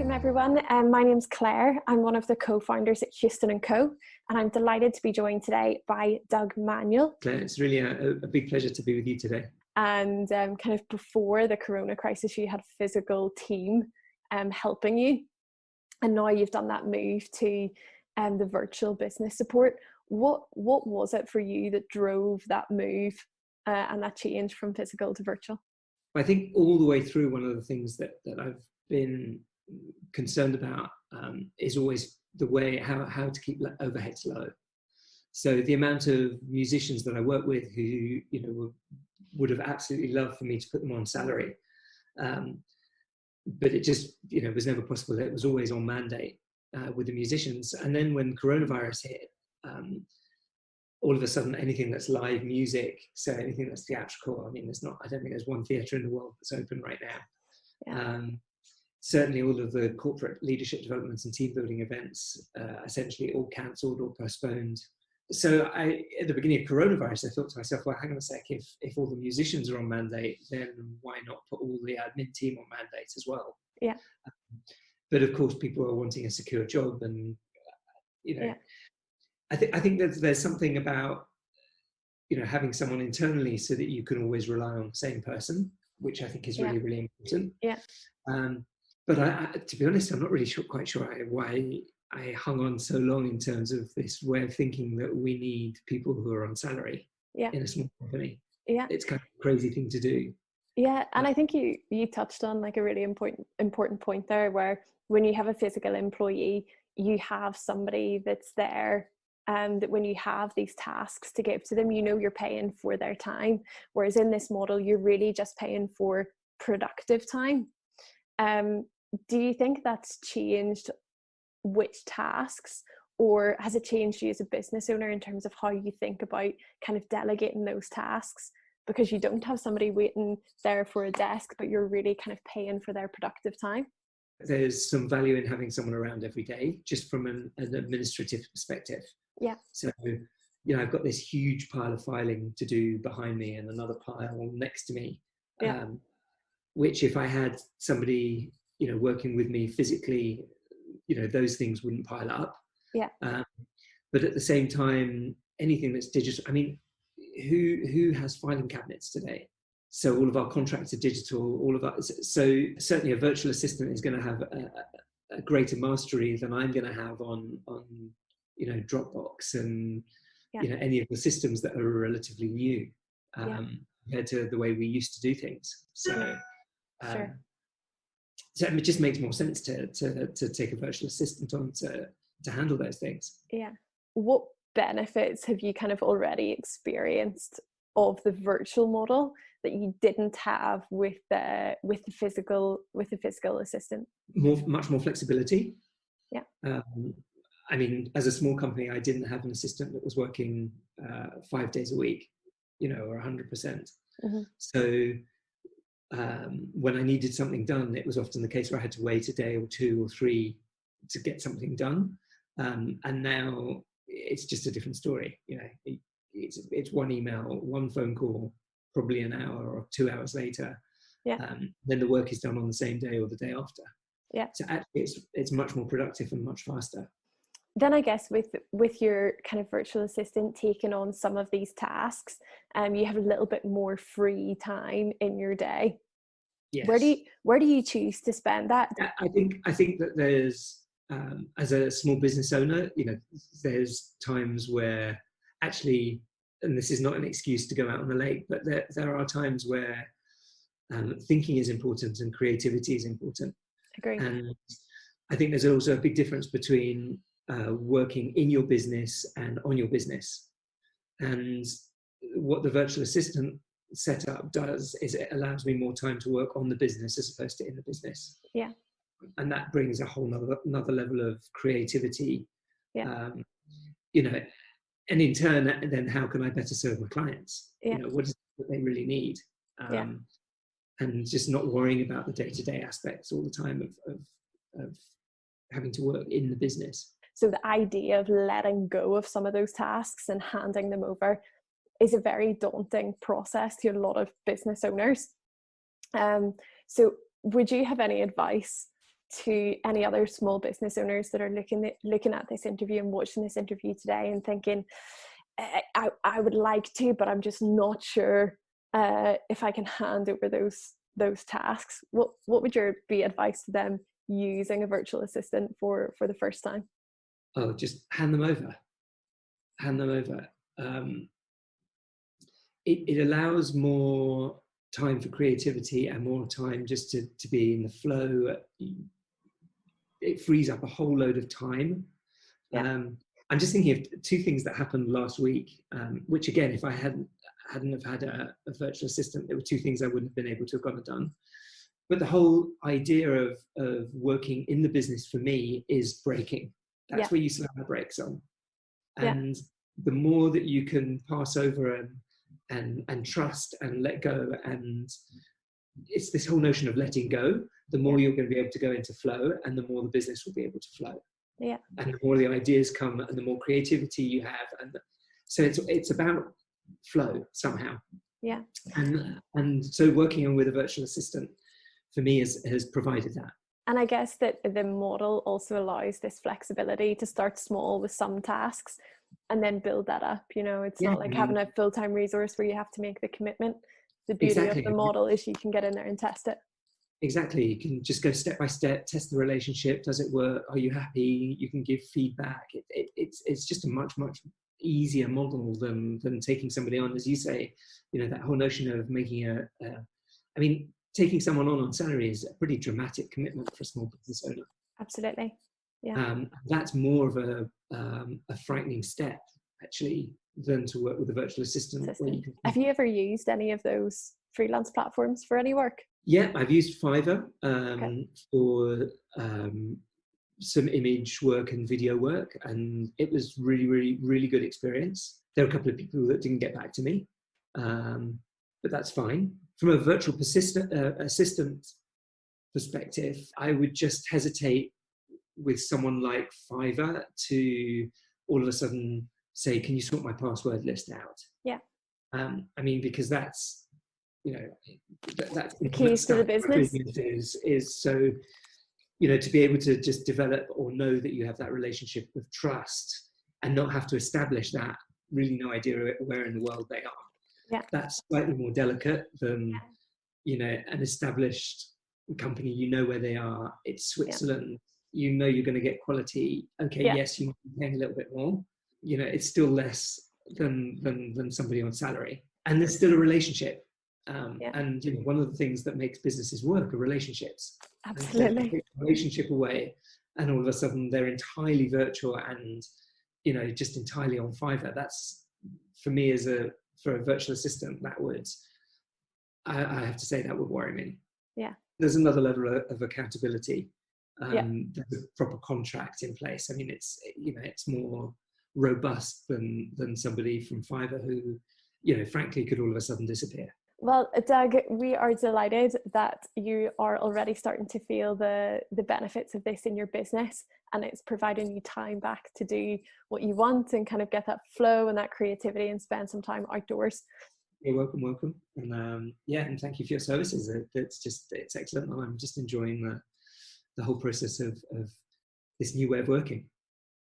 Welcome everyone. My name's Claire. I'm one of the co-founders at Houston & Co. And I'm delighted to be joined today by Doug Manuel. Claire, it's really a big pleasure to be with you today. And kind of before the corona crisis, you had a physical team helping you. And now you've done that move to the virtual business support. What was it for you that drove that move and that change from physical to virtual? I think all the way through, one of the things that I've been concerned about is always the way how to keep overheads low. So the amount of musicians that I work with who would have absolutely loved for me to put them on salary, but it just was never possible. It was always on mandate with the musicians. And then when coronavirus hit, all of a sudden anything that's live music, so anything that's theatrical, I don't think there's one theatre in the world that's open right now. Yeah. Certainly all of the corporate leadership developments and team building events essentially all cancelled or postponed. So at the beginning of coronavirus, I thought to myself, well, hang on a sec, if all the musicians are on mandate, then why not put all the admin team on mandate as well? Yeah. But of course, people are wanting a secure job, and Yeah. I think that there's something about having someone internally so that you can always rely on the same person, which I think is really, really important. Yeah. But to be honest, I'm not really quite sure why I hung on so long in terms of this way of thinking that we need people who are on salary in a small company. Yeah. It's kind of a crazy thing to do. Yeah, and I think you touched on like a really important point there, where when you have a physical employee, you have somebody that's there, that when you have these tasks to give to them, you're paying for their time. Whereas in this model, you're really just paying for productive time. Do you think that's changed which tasks, or has it changed you as a business owner in terms of how you think about kind of delegating those tasks? Because you don't have somebody waiting there for a desk, but you're really kind of paying for their productive time. There's some value in having someone around every day, just from an administrative perspective. Yeah. So, I've got this huge pile of filing to do behind me and another pile next to me, which if I had somebody, working with me physically, those things wouldn't pile up. Yeah. But at the same time, anything that's digital, who has filing cabinets today? So all of our contracts are digital, all of that. So certainly a virtual assistant is going to have a greater mastery than I'm going to have on Dropbox and any of the systems that are relatively new compared to the way we used to do things. So Sure. So it just makes more sense to take a virtual assistant on to handle those things. Yeah. What benefits have you kind of already experienced of the virtual model that you didn't have with the physical assistant? Much more flexibility. Yeah. As a small company, I didn't have an assistant that was working 5 days a week, or 100%. Mm-hmm. So when I needed something done, it was often the case where I had to wait a day or 2 or 3 to get something done. And now it's just a different story. It's one email, one phone call, probably an hour or 2 hours later. Yeah. Then the work is done on the same day or the day after. Yeah. So actually it's much more productive and much faster. Then I guess with your kind of virtual assistant taking on some of these tasks, you have a little bit more free time in your day. Yes. Where do you choose to spend that? I think that there's as a small business owner, there's times where actually, and this is not an excuse to go out on the lake, but there are times where thinking is important and creativity is important. Agree. And I think there's also a big difference between working in your business and on your business. And what the virtual assistant setup does is it allows me more time to work on the business as opposed to in the business. Yeah. And that brings a whole another level of creativity. Yeah. And in turn, then how can I better serve my clients? Yeah. What is it that they really need? And just not worrying about the day-to-day aspects all the time of having to work in the business. So the idea of letting go of some of those tasks and handing them over is a very daunting process to a lot of business owners. So would you have any advice to any other small business owners that are looking at this interview and watching this interview today and thinking, I would like to, but I'm just not sure if I can hand over those tasks. What would your be advice to them using a virtual assistant for the first time? Oh, just hand them over. It allows more time for creativity and more time just to be in the flow. It frees up a whole load of time. Yeah. I'm just thinking of two things that happened last week, which again, if I hadn't have had a virtual assistant, there were two things I wouldn't have been able to have got it done. But the whole idea of working in the business for me is breaking. That's where you slam the brakes on. And the more that you can pass over and trust and let go, and it's this whole notion of letting go, the more you're going to be able to go into flow, and the more the business will be able to flow. Yeah. And the more the ideas come, and the more creativity you have, and so it's about flow somehow. Yeah. And so working with a virtual assistant for me has provided that. And I guess that the model also allows this flexibility to start small with some tasks and then build that up. You know, it's not like having a full-time resource where you have to make the commitment. The beauty of the model is you can get in there and test it. Exactly. You can just go step by step, test the relationship. Does it work? Are you happy? You can give feedback. It's just a much easier model than taking somebody on, as you say. You know, that whole notion of making taking someone on salary is a pretty dramatic commitment for a small business owner. Absolutely. Yeah. That's more of a frightening step, actually, than to work with a virtual assistant. Have you ever used any of those freelance platforms for any work? Yeah, I've used Fiverr for some image work and video work, and it was really good experience. There are a couple of people that didn't get back to me, but that's fine. From a virtual assistant perspective, I would just hesitate with someone like Fiverr to all of a sudden say, can you sort my password list out? Yeah. Because that's, that's the keys to the business is so, to be able to just develop or know that you have that relationship of trust and not have to establish that, really no idea where in the world they are. Yeah. That's slightly more delicate than, an established company, where they are. It's Switzerland. Yeah. You're going to get quality. Okay, yes, you might be paying a little bit more. It's still less than somebody on salary. And there's still a relationship. And one of the things that makes businesses work are relationships. Absolutely. And take the relationship away, and all of a sudden they're entirely virtual and just entirely on Fiverr. That's, for me, for a virtual assistant, that would, I have to say, that would worry me. Yeah. There's another level of accountability. There's a proper contract in place. I mean, it's more robust than somebody from Fiverr who, frankly, could all of a sudden disappear. Well, Doug, we are delighted that you are already starting to feel the benefits of this in your business, and it's providing you time back to do what you want and kind of get that flow and that creativity and spend some time outdoors. You're welcome. And and thank you for your services. It's excellent. I'm just enjoying the whole process of this new way of working.